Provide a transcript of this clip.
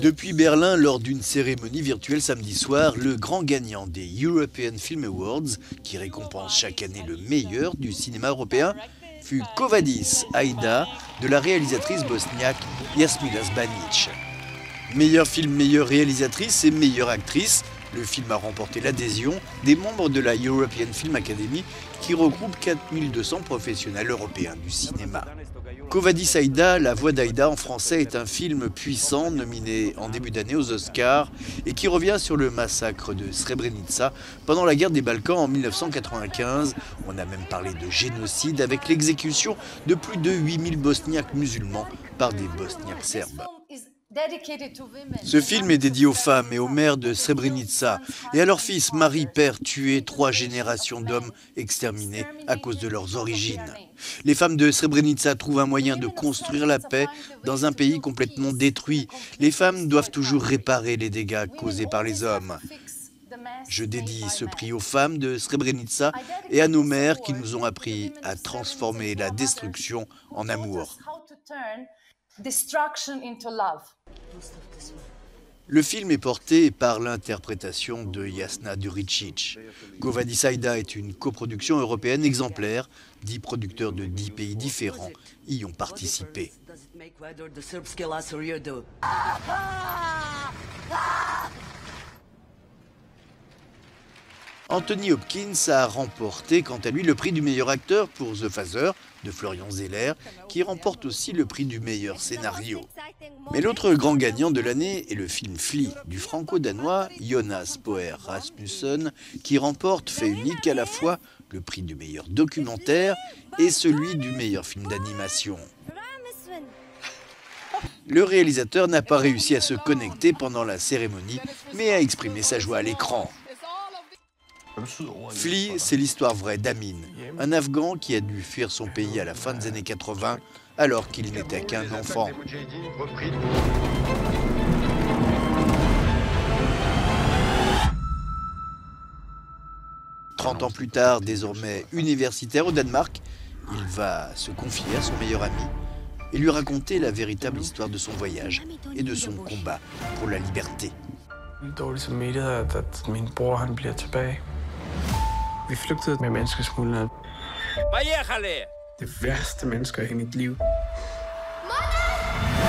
Depuis Berlin, lors d'une cérémonie virtuelle samedi soir, le grand gagnant des European Film Awards, qui récompense chaque année le meilleur du cinéma européen, fut Quo Vadis, Aida, de la réalisatrice bosniaque Jasmina Zbanić. Meilleur film, meilleure réalisatrice et meilleure actrice, le film a remporté l'adhésion des membres de la European Film Academy qui regroupe 4200 professionnels européens du cinéma. Quo Vadis Aida, la voix d'Aida en français, est un film puissant nominé en début d'année aux Oscars et qui revient sur le massacre de Srebrenica pendant la guerre des Balkans en 1995. On a même parlé de génocide avec l'exécution de plus de 8000 Bosniaques musulmans par des Bosniaques serbes. Ce film est dédié aux femmes et aux mères de Srebrenica et à leurs fils, maris, pères tués, 3 générations d'hommes exterminés à cause de leurs origines. Les femmes de Srebrenica trouvent un moyen de construire la paix dans un pays complètement détruit. Les femmes doivent toujours réparer les dégâts causés par les hommes. Je dédie ce prix aux femmes de Srebrenica et à nos mères qui nous ont appris à transformer la destruction en amour. Le film est porté par l'interprétation de Jasna Đuričić. Quo Vadis Aida est une coproduction européenne exemplaire. 10 producteurs de 10 pays différents y ont participé. Anthony Hopkins a remporté quant à lui le prix du meilleur acteur pour The Father de Florian Zeller, qui remporte aussi le prix du meilleur scénario. Mais l'autre grand gagnant de l'année est le film Flea du franco-danois Jonas Poher Rasmussen, qui remporte, fait unique, à la fois le prix du meilleur documentaire et celui du meilleur film d'animation. Le réalisateur n'a pas réussi à se connecter pendant la cérémonie, mais a exprimé sa joie à l'écran. Flea, c'est l'histoire vraie d'Amin, un Afghan qui a dû fuir son pays à la fin des années 80 alors qu'il n'était qu'un enfant. « 30 ans plus tard, désormais universitaire au Danemark, il va se confier à son meilleur ami et lui raconter la véritable histoire de son voyage et de son combat pour la liberté. Vi flygtede med menneskesmuglere. Det værste mennesker i mit liv.